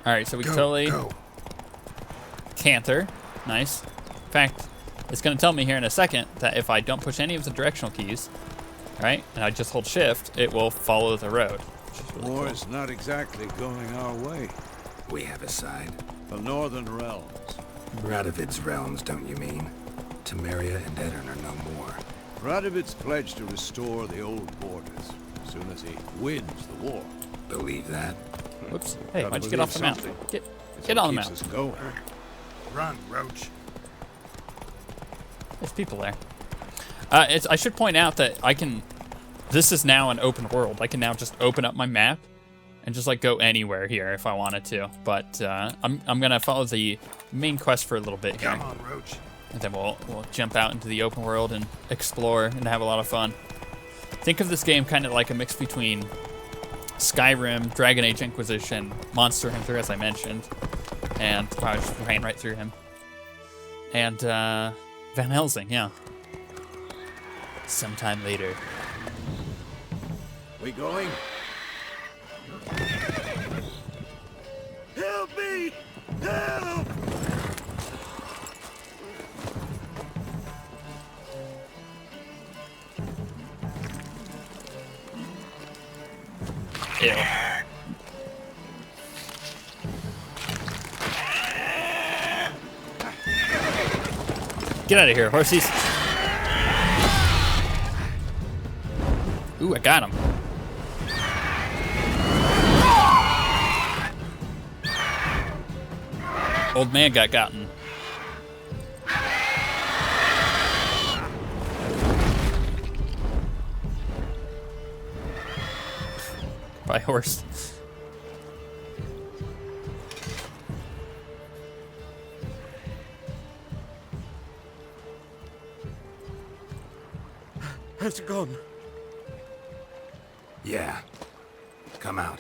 Alright, so we totally canter. Nice. In fact, it's going to tell me here in a second that if I don't push any of the directional keys, right, and I just hold shift, it will follow the road. Really War's not exactly going our way. We have a side. The Northern Realms. Radovid's realms, don't you mean? Temeria and Edirn are no more. Radovid's pledged to restore the old borders as soon as he wins the war. Believe that? Whoops. Hey, Gotta why'd you get off the mount? something. Get on the Keeps mount. us going. Run, Roach. There's people there. I should point out that this is now an open world. I can now just open up my map and just like go anywhere here if I wanted to. But I'm gonna follow the main quest for a little bit here. Come on, Roach. And then we'll jump out into the open world and explore and have a lot of fun. Think of this game kind of like a mix between Skyrim, Dragon Age Inquisition, Monster Hunter, as I mentioned, and I just ran right through him. And Van Helsing, yeah. Sometime later. We going? Help me! Help! Ew. Get out of here, horsies. Ooh, I got him. Old man got gotten. By horse. Has it gone? Yeah. Come out.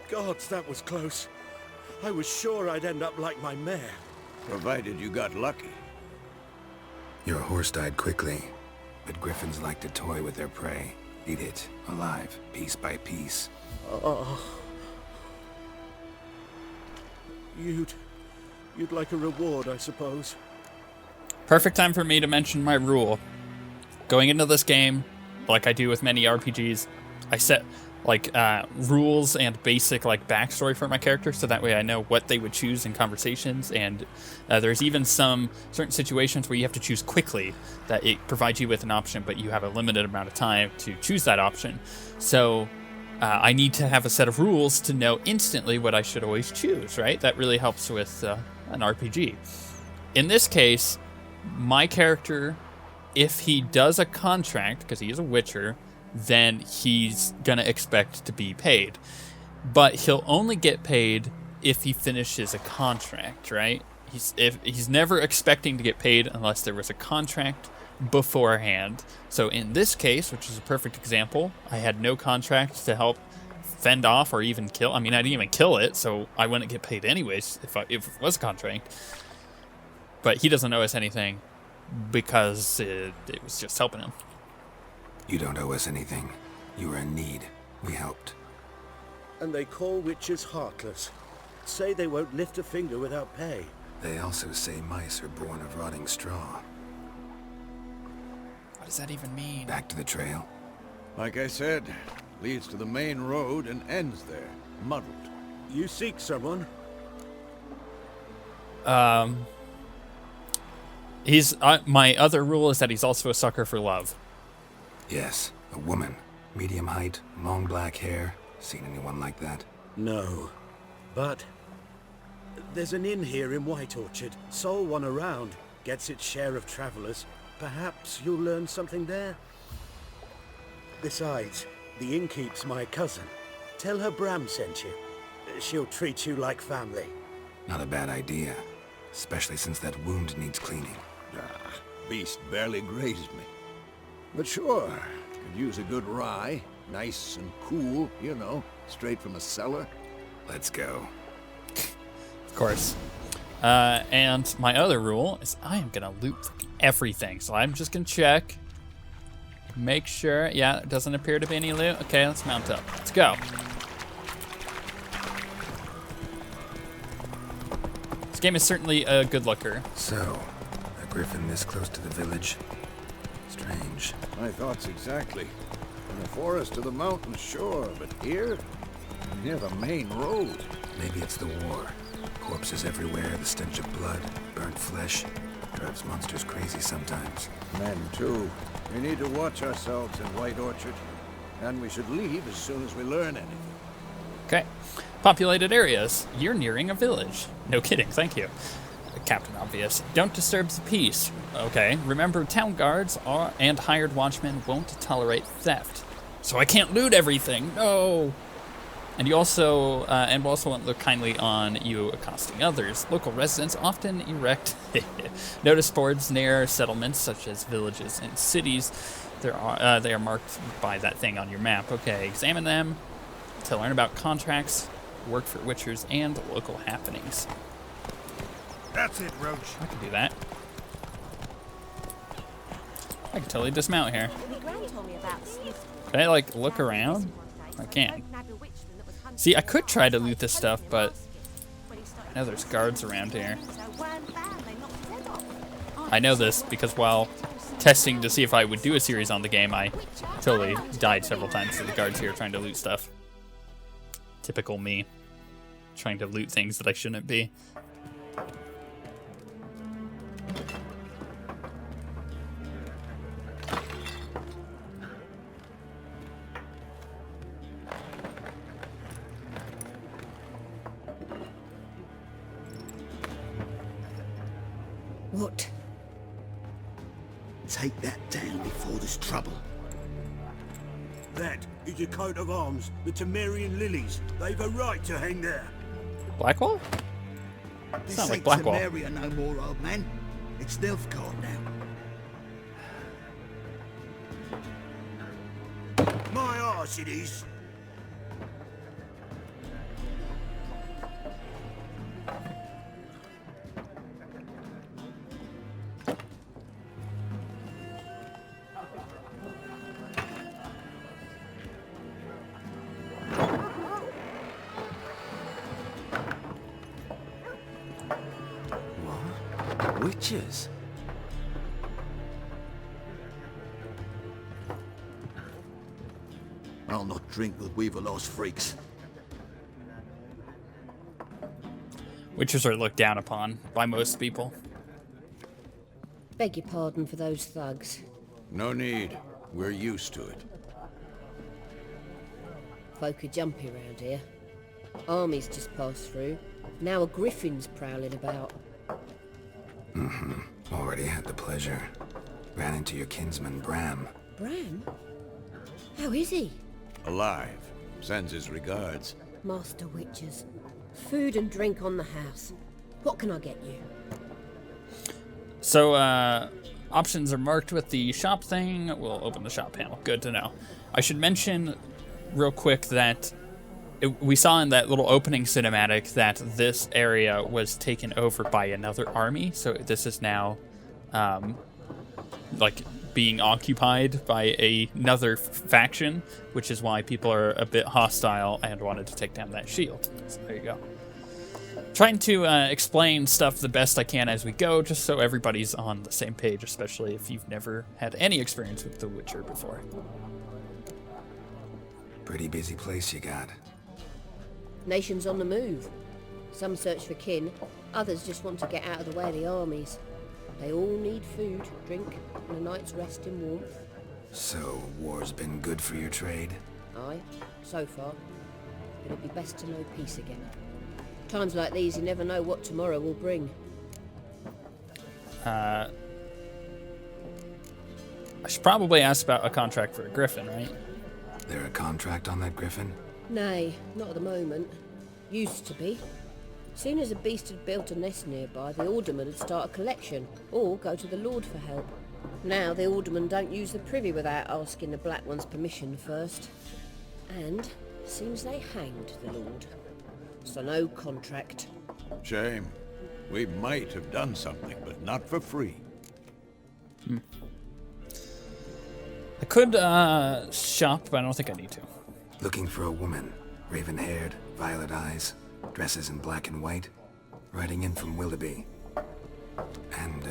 Gods, that was close. I was sure I'd end up like my mare. Provided you got lucky. Your horse died quickly, but griffins like to toy with their prey. Eat it, alive, piece by piece. You'd like a reward, I suppose. Perfect time for me to mention my rule. Going into this game, like I do with many RPGs, I set like rules and basic like backstory for my character, so that way I know what they would choose in conversations. And there's even some certain situations where you have to choose quickly, that it provides you with an option, but you have a limited amount of time to choose that option. So I need to have a set of rules to know instantly what I should always choose, right? That really helps with an RPG. In this case, my character, if he does a contract, because he is a Witcher, then he's gonna expect to be paid. But he'll only get paid if he finishes a contract, right? He's never expecting to get paid unless there was a contract beforehand. So in this case, which is a perfect example, I had no contract to help fend off or even kill. I mean, I didn't even kill it, so I wouldn't get paid anyways if it was a contract. But he doesn't owe us anything because it was just helping him. You don't owe us anything. You were in need. We helped. And they call witches heartless. Say they won't lift a finger without pay. They also say mice are born of rotting straw. What does that even mean? Back to the trail. Like I said, leads to the main road and ends there, muddled. You seek someone? He's my other rule is that he's also a sucker for love. Yes, a woman. Medium height, long black hair. Seen anyone like that? No. But there's an inn here in White Orchard. Sole one around. Gets its share of travelers. Perhaps you'll learn something there? Besides, the innkeep's my cousin. Tell her Bram sent you. She'll treat you like family. Not a bad idea. Especially since that wound needs cleaning. Beast barely grazed me. But sure, could use a good rye. Nice and cool, you know, straight from a cellar. Let's go. Of course. And my other rule is I am gonna loot everything. So I'm just gonna check. Make sure, yeah, it doesn't appear to be any loot. Okay, let's mount up. Let's go. This game is certainly a good looker. So, a griffin this close to the village? Strange. My thoughts exactly. In the forest to the mountains, sure, but here, near the main road. Maybe it's the war. Corpses everywhere, the stench of blood, burnt flesh. Drives monsters crazy sometimes. Men, too. We need to watch ourselves in White Orchard. And we should leave as soon as we learn anything. Okay. Populated areas. You're nearing a village. No kidding, thank you. Captain Obvious. Don't disturb the peace. Okay. Remember, town guards and hired watchmen won't tolerate theft. So I can't loot everything. No. And you also, won't look kindly on you accosting others. Local residents often erect notice boards near settlements, such as villages and cities. They are marked by that thing on your map. Okay, examine them to learn about contracts, work for witchers, and local happenings. That's it, Roach. I can do that. I can totally dismount here. Can I, like, look around? I can't. See, I could try to loot this stuff, but I know there's guards around here. I know this because while testing to see if I would do a series on the game, I totally died several times to the guards here trying to loot stuff. Typical me, trying to loot things that I shouldn't be. What? Take that down before there's trouble. That is your coat of arms, the Temerian lilies. They've a right to hang there. Blackwall? This Sounds like ain't Blackwall. Temeria no more, old man. It's Nilfgaard now. My arse it is. Witches? I'll not drink with Weaver-lost freaks. Witches are looked down upon by most people. Beg your pardon for those thugs. No need. We're used to it. Folk are jumpy around here. Armies just passed through. Now a griffin's prowling about. Already had the pleasure. Ran into your kinsman, Bram. Bram? How is he? Alive. Sends his regards. Master Witchers. Food and drink on the house. What can I get you? So, options are marked with the shop thing. We'll open the shop panel. Good to know. I should mention real quick that we saw in that little opening cinematic that this area was taken over by another army. So this is now, like, being occupied by another faction, which is why people are a bit hostile and wanted to take down that shield. So there you go. Trying to explain stuff the best I can as we go, just so everybody's on the same page, especially if you've never had any experience with The Witcher before. Pretty busy place you got. Nations on the move. Some search for kin, others just want to get out of the way of the armies. They all need food, drink, and a night's rest in warmth. So, war's been good for your trade? Aye, so far. But it'd be best to know peace again. Times like these, you never know what tomorrow will bring. I should probably ask about a contract for a griffin, right? There a contract on that griffin? Nay, not at the moment. Used to be. Soon as a beast had built a nest nearby, the alderman would start a collection, or go to the Lord for help. Now the alderman don't use the privy without asking the Black One's permission first. And seems they hanged the Lord. So no contract. Shame. We might have done something, but not for free. I could shop, but I don't think I need to. Looking for a woman. Raven-haired, violet eyes, dresses in black and white. Riding in from Willoughby. And,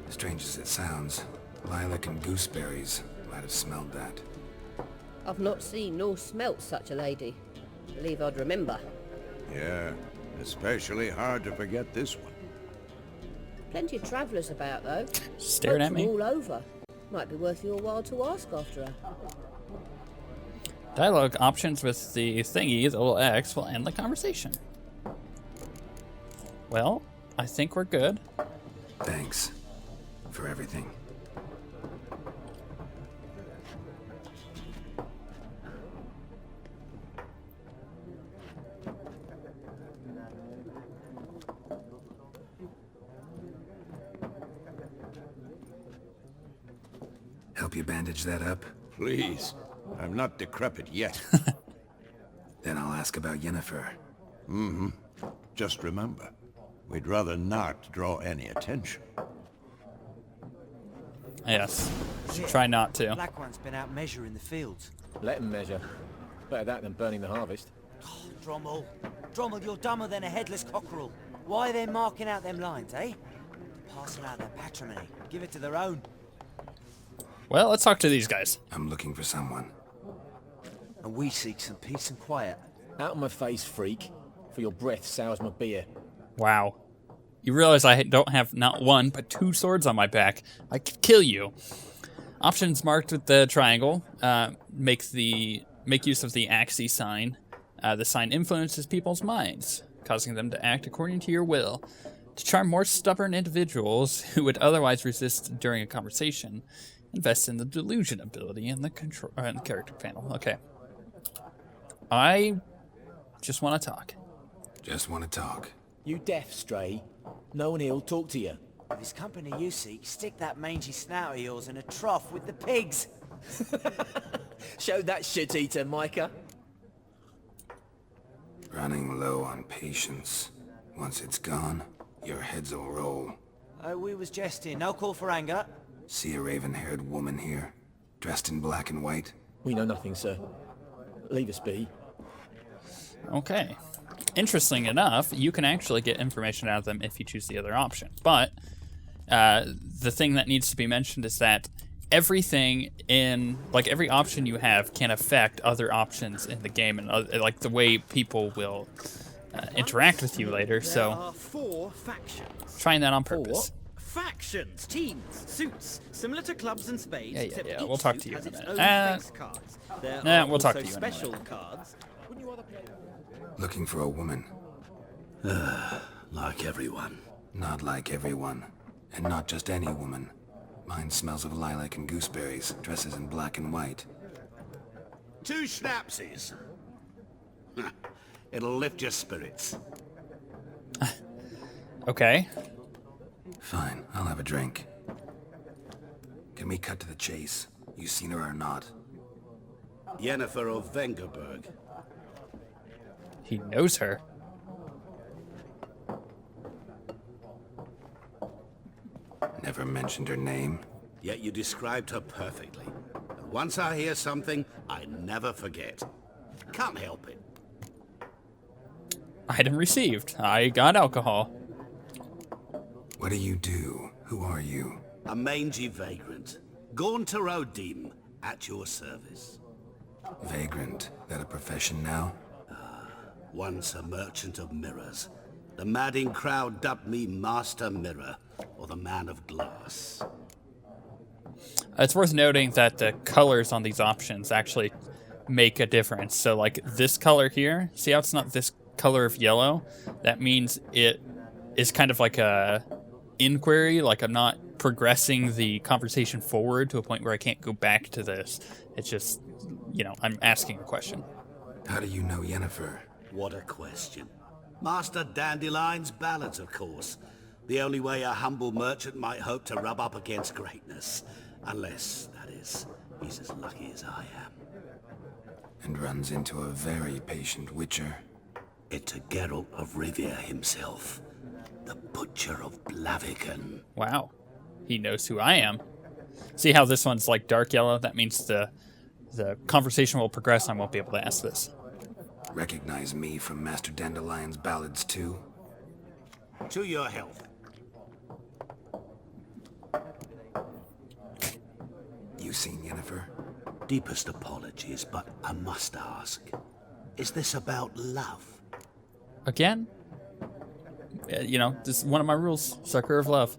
strange as it sounds, lilac and gooseberries might have smelled that. I've not seen nor smelt such a lady. Believe I'd remember. Yeah, especially hard to forget this one. Plenty of travellers about, though. Staring Folks at me. from all over. Might be worth your while to ask after her. Dialogue options with the thingy, the little X, will end the conversation. Well, I think we're good. Thanks for everything. Help you bandage that up? Please. I'm not decrepit yet. Then I'll ask about Yennefer. Just remember, we'd rather not draw any attention. Yes. Shit. Try not to. Black One's been out measuring the fields. Let him measure. Better that than burning the harvest. Drommel. Drommel, you're dumber than a headless cockerel. Why are they marking out them lines, eh? Passing out their patrimony. Give it to their own. Well, let's talk to these guys. I'm looking for someone. And we seek some peace and quiet. Out of my face, freak. For your breath sours my beer. Wow. You realize I don't have not one, but 2 swords on my back. I could kill you. Options marked with the triangle make use of the Axis sign. The sign influences people's minds, causing them to act according to your will. To charm more stubborn individuals who would otherwise resist during a conversation, invest in the delusion ability in the control in the character panel. Okay. I just want to talk. Just want to talk. You deaf, Stray. No one here'll talk to you. If it's company you seek, stick that mangy snout of yours in a trough with the pigs. Show that shit-eater, Micah. Running low on patience. Once it's gone, your heads'll roll. Oh, we was jesting. No call for anger. See a raven-haired woman here, dressed in black and white? We know nothing, sir. Leave us be. Okay. Interesting enough, you can actually get information out of them if you choose the other option. But the thing that needs to be mentioned is that everything in, like, every option you have can affect other options in the game and like the way people will interact with you later. There So are 4 factions. trying that on purpose. Factions, teams, suits, similar to clubs and spades. Yeah, except yeah, each we'll talk suit to you has in a its minute. own face cards. There Nah, are we'll talk also to you in a minute. special cards. Looking for a woman. Like everyone. Not like everyone. And not just any woman. Mine smells of lilac and gooseberries, dresses in black and white. 2 schnapsies. It'll lift your spirits. Okay. Fine, I'll have a drink. Can we cut to the chase? You seen her or not? Yennefer of Vengerberg. He knows her. Never mentioned her name. Yet you described her perfectly. And once I hear something, I never forget. Can't help it. Item received. I got alcohol. What do you do? Who are you? A mangy vagrant. Gone to Rodim, at your service. Vagrant. That a profession now? Once a merchant of mirrors. The madding crowd dubbed me Master Mirror, or the Man of Glass. It's worth noting that the colors on these options actually make a difference. So, like, this color here, see how it's not this color of yellow? That means it is kind of like a inquiry, like I'm not progressing the conversation forward to a point where I can't go back to this. It's just, you know, I'm asking a question. How do you know Yennefer? What a question. Master Dandelion's ballads, of course. The only way a humble merchant might hope to rub up against greatness. Unless, that is, he's as lucky as I am. And runs into a very patient witcher. It's a Geralt of Rivia himself, the Butcher of Blaviken. Wow. He knows who I am. See how this one's like dark yellow? That means the conversation will progress. I won't be able to ask this. Recognize me from Master Dandelion's ballads too? To your health. You seen Yennefer? Deepest apologies, but I must ask. Is this about love? Again? You know, this is one of my rules. Sucker of love.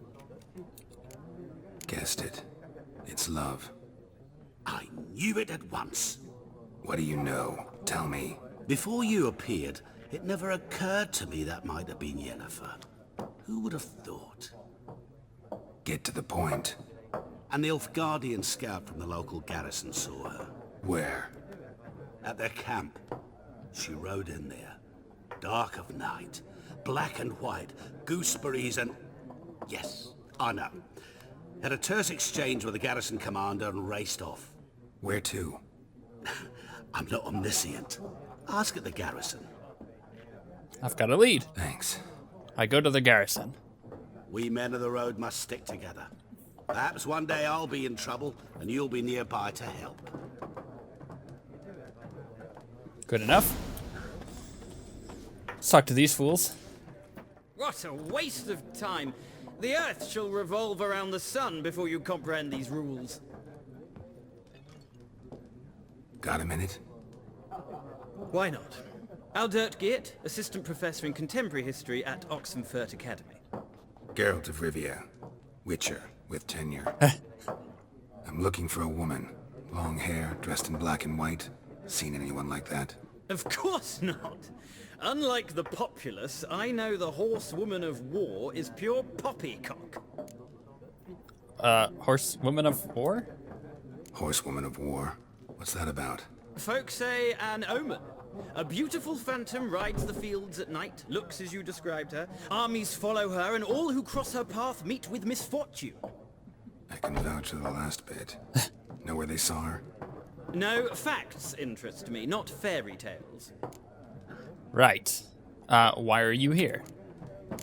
Guessed it. It's love. I knew it at once. What do you know? Tell me. Before you appeared, it never occurred to me that might have been Yennefer. Who would have thought? Get to the point. An Nilfgaardian scout from the local garrison saw her. Where? At their camp. She rode in there. Dark of night. Black and white. Gooseberries and... Yes, I know. Had a terse exchange with the garrison commander and raced off. Where to? I'm not omniscient. Ask at the garrison. I've got a lead. Thanks. I go to the garrison. We men of the road must stick together. Perhaps one day I'll be in trouble and you'll be nearby to help. Good enough. Let's talk to these fools. What a waste of time. The Earth shall revolve around the sun before you comprehend these rules. Got a minute? Why not? Aldert Geert, Assistant Professor in Contemporary History at Oxenfurt Academy. Geralt of Rivia. Witcher, with tenure. I'm looking for a woman. Long hair, dressed in black and white. Seen anyone like that? Of course not. Unlike the populace, I know the horsewoman of war is pure poppycock. Horsewoman of war? Horsewoman of war. What's that about? Folk say an omen. A beautiful phantom rides the fields at night, looks as you described her. Armies follow her, and all who cross her path meet with misfortune. I can vouch for the last bit. Know where they saw her? No, facts interest me, not fairy tales. Right. Why are you here?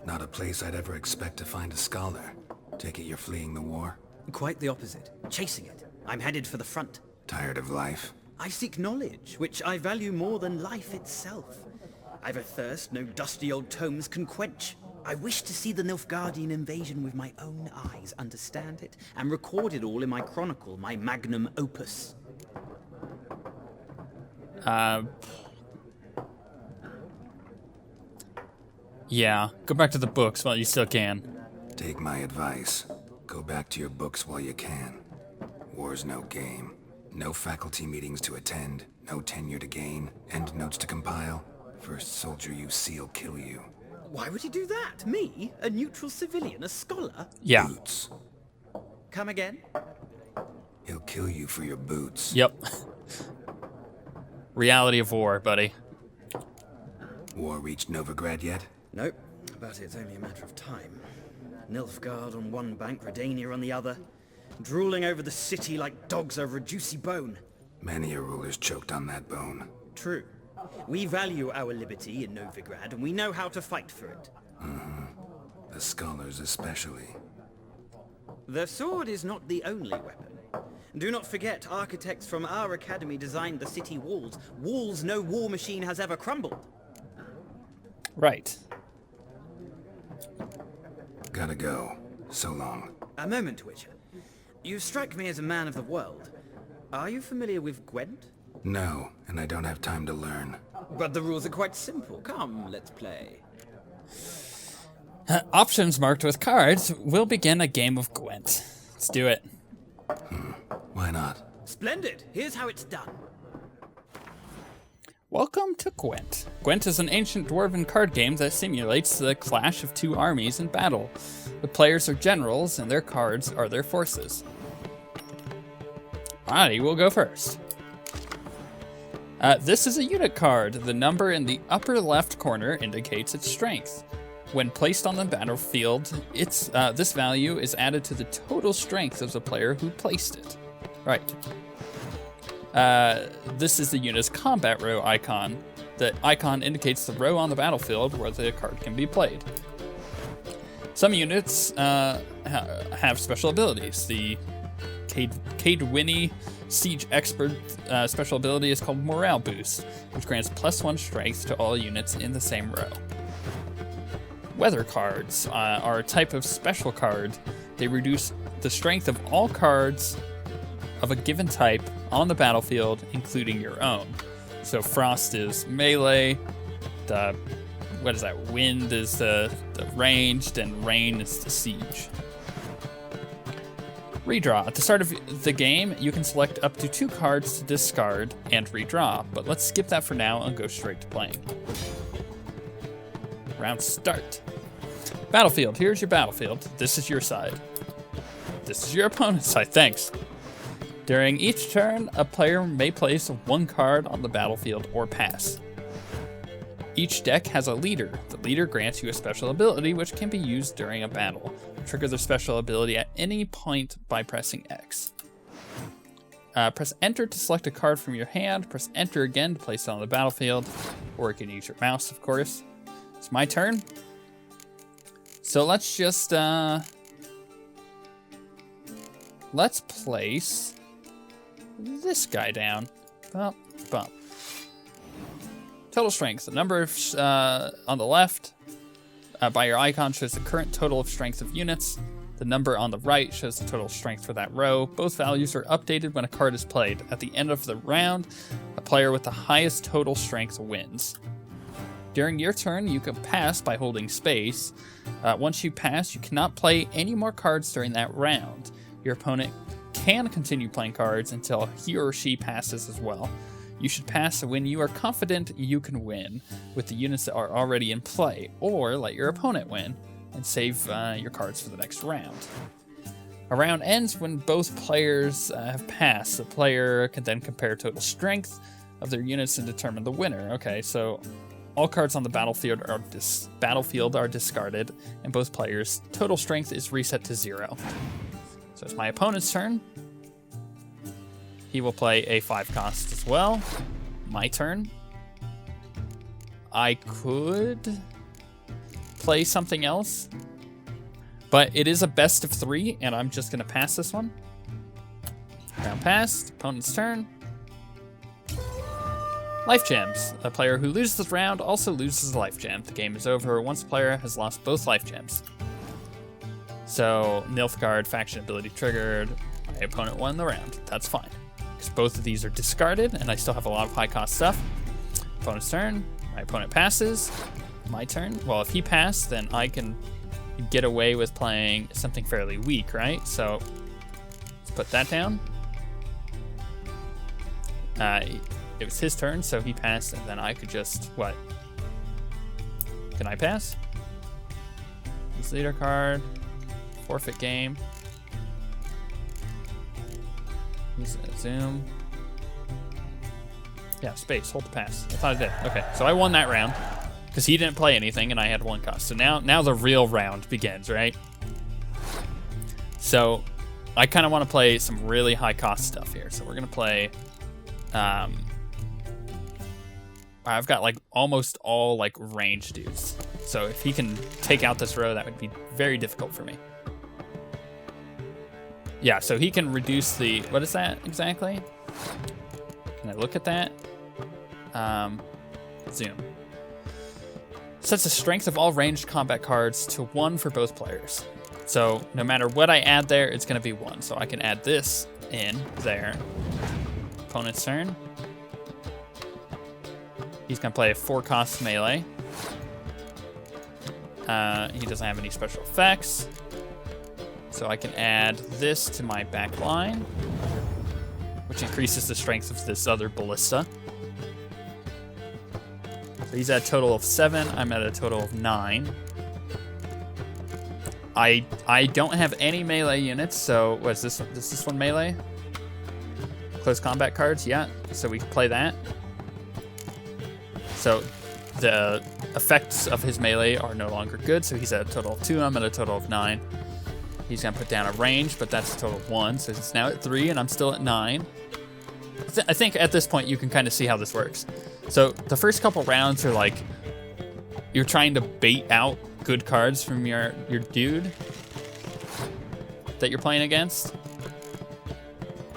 Not a place I'd ever expect to find a scholar. Take it you're fleeing the war? Quite the opposite. Chasing it. I'm headed for the front. Tired of life? I seek knowledge, which I value more than life itself. I've a thirst no dusty old tomes can quench. I wish to see the Nilfgaardian invasion with my own eyes, understand it, and record it all in my chronicle, my magnum opus. Yeah, go back to the books while you still can. Take my advice. Go back to your books while you can. War's no game. No faculty meetings to attend, no tenure to gain, end notes to compile. First soldier you see'll kill you. Why would he do that? Me? A neutral civilian? A scholar? Yeah. Boots. Come again? He'll kill you for your boots. Yep. Reality of war, buddy. War reached Novigrad yet? Nope, but it's only a matter of time. Nilfgaard on one bank, Redania on the other. Drooling over the city like dogs over a juicy bone. Many a ruler's choked on that bone. True. We value our liberty in Novigrad, and we know how to fight for it. The scholars especially. The sword is not the only weapon. Do not forget, architects from our academy designed the city walls. Walls no war machine has ever crumbled. Right. Gotta go. So long. A moment, Witcher. You strike me as a man of the world. Are you familiar with Gwent? No, and I don't have time to learn. But the rules are quite simple. Come, let's play. Options marked with cards. We'll begin a game of Gwent. Let's do it. Why not? Splendid. Here's how it's done. Welcome to Gwent. Gwent is an ancient dwarven card game that simulates the clash of two armies in battle. The players are generals, and their cards are their forces. I will go first. This is a unit card. The number in the upper left corner indicates its strength. When placed on the battlefield, this value is added to the total strength of the player who placed it. Right. This is the unit's combat row icon. The icon indicates the row on the battlefield where the card can be played. Some units have special abilities. The Cadwini Siege Expert special ability is called Morale Boost, which grants +1 strength to all units in the same row. Weather cards are a type of special card. They reduce the strength of all cards of a given type on the battlefield, including your own. So Frost is melee, Wind is the ranged, and Rain is the siege. Redraw. At the start of the game, you can select up to 2 cards to discard and redraw, but let's skip that for now and go straight to playing. Round start. Battlefield. Here's your battlefield. This is your side. This is your opponent's side. Thanks. During each turn, a player may place 1 card on the battlefield or pass. Each deck has a leader. The leader grants you a special ability which can be used during a battle. Trigger the special ability at any point by pressing X. Press Enter to select a card from your hand. Press Enter again to place it on the battlefield, or you can use your mouse, of course. It's my turn. So let's just let's place this guy down. Bump, bump. Total strength. The number on the left by your icon shows the current total of strength of units. The number on the right shows the total strength for that row. Both values are updated when a card is played. At the end of the round, a player with the highest total strength wins. During your turn, you can pass by holding space. Once you pass, you cannot play any more cards during that round. Your opponent can continue playing cards until he or she passes as well. You should pass when you are confident you can win with the units that are already in play, or let your opponent win and save your cards for the next round. A round ends when both players have passed. The player can then compare total strength of their units and determine the winner. Okay, so all cards on the battlefield are discarded, and both players' total strength is reset to 0. So it's my opponent's turn. He will play a 5 cost as well. My turn. I could play something else, but it is a best of 3, and I'm just gonna pass this one. Round passed, opponent's turn. Life gems. A player who loses this round also loses a life gem. The game is over once the player has lost both life gems. So, Nilfgaard faction ability triggered. My opponent won the round. That's fine, because both of these are discarded, and I still have a lot of high-cost stuff. Opponent's turn. My opponent passes. My turn. Well, if he passed, then I can get away with playing something fairly weak, right? So, let's put that down. It was his turn, so he passed, and then I could just, what? Can I pass? Use leader card. Forfeit game. Use zoom. Yeah, space. Hold the pass. I thought I did. Okay, so I won that round because he didn't play anything and I had 1 cost. So now the real round begins, right? So I kind of want to play some really high cost stuff here. So we're gonna play. I've got like almost all like range dudes. So if he can take out this row, that would be very difficult for me. Yeah, so he can reduce the, what is that exactly? Can I look at that? Zoom. Sets the strength of all ranged combat cards to 1 for both players. So no matter what I add there, it's gonna be 1. So I can add this in there. Opponent's turn. He's gonna play a 4-cost melee. He doesn't have any special effects. So I can add this to my back line, which increases the strength of this other ballista. So he's at a total of 7, I'm at a total of 9. I don't have any melee units, so what is this? Is this one melee? Close combat cards, yeah. So we can play that. So the effects of his melee are no longer good, so he's at a total of 2, I'm at a total of 9. He's gonna put down a range, but that's a total of 1, so he's now at 3, and I'm still at 9. I think at this point you can kind of see how this works. So the first couple rounds are like you're trying to bait out good cards from your dude that you're playing against.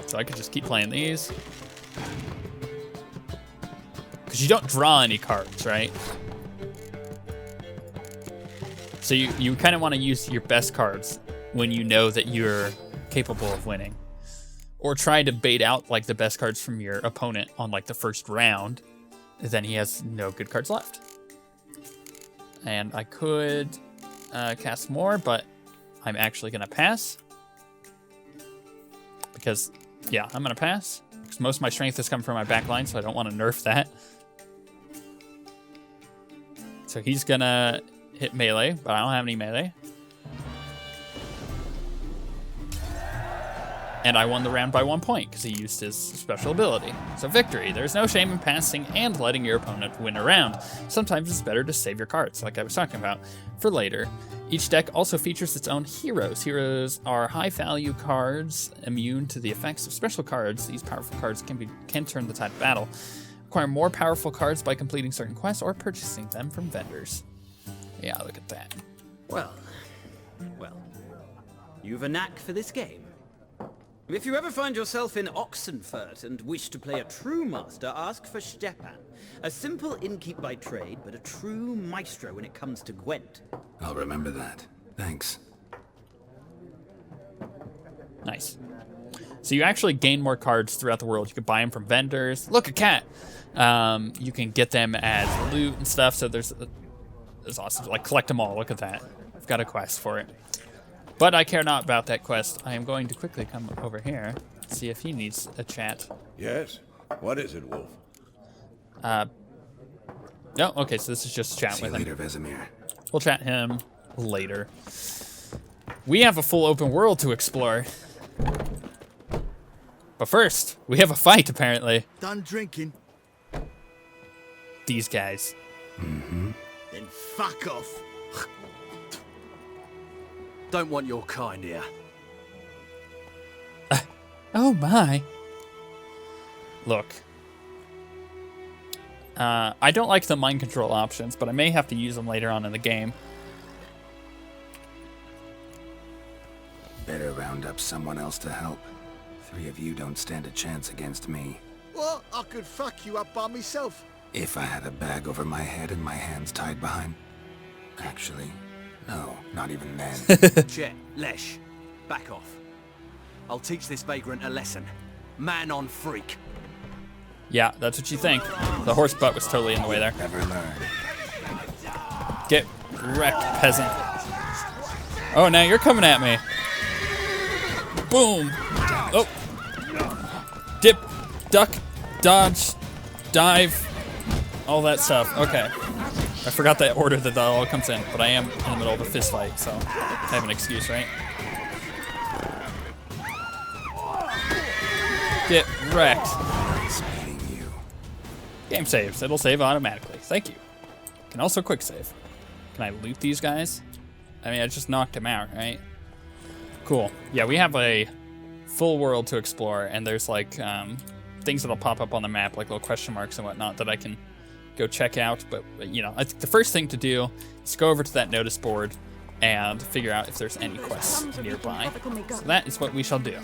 So I could just keep playing these. Because you don't draw any cards, right? So you kind of want to use your best cards when you know that you're capable of winning. Or try to bait out like the best cards from your opponent on like the first round. Then he has no good cards left. And I could cast more, but I'm actually going to pass. Because, yeah, I'm going to pass. Because most of my strength has come from my back line, so I don't want to nerf that. So he's going to hit melee, but I don't have any melee. And I won the round by 1 point because he used his special ability. So victory. There's no shame in passing and letting your opponent win a round. Sometimes it's better to save your cards, like I was talking about, for later. Each deck also features its own heroes. Heroes are high-value cards, immune to the effects of special cards. These powerful cards can turn the tide of battle. Acquire more powerful cards by completing certain quests or purchasing them from vendors. Yeah, look at that. Well, you've a knack for this game. If you ever find yourself in Oxenfurt and wish to play a true master, ask for Stepan. A simple innkeep by trade, but a true maestro when it comes to Gwent. I'll remember that. Thanks. Nice. So you actually gain more cards throughout the world. You can buy them from vendors. Look, a cat! You can get them as loot and stuff, so there's awesome. Like, collect them all. Look at that. I've got a quest for it. But I care not about that quest. I am going to quickly come over here, see if he needs a chat. Yes? What is it, Wolf? No, okay, so this is just chat with him. Later, Vesemir. We'll chat him later. We have a full open world to explore. But first, we have a fight, apparently. Done drinking? These guys. Mm-hmm. Then fuck off. Don't want your kind here. Oh my. Look. I don't like the mind control options, but I may have to use them later on in the game. Better round up someone else to help. 3 of you don't stand a chance against me. Well, I could fuck you up by myself. If I had a bag over my head and my hands tied behind. Actually, no, not even then. Chet, Lesh, back off. I'll teach this vagrant a lesson. Man on freak. Yeah, that's what you think. The horse butt was totally in the way there. Never learn. Get wrecked, peasant. Oh, now you're coming at me. Boom. Oh. Dip, duck, dodge, dive, all that stuff. Okay. I forgot that order that all comes in, but I am in the middle of a fist fight, so I have an excuse, right? Get wrecked. Game saves. It'll save automatically. Thank you. Can also quick save. Can I loot these guys? I mean, I just knocked him out, right? Cool. Yeah, we have a full world to explore, and there's like things that'll pop up on the map, like little question marks and whatnot that I can go check out. But you know, I think the first thing to do is go over to that notice board and figure out if there's any quests nearby. So that is what we shall do.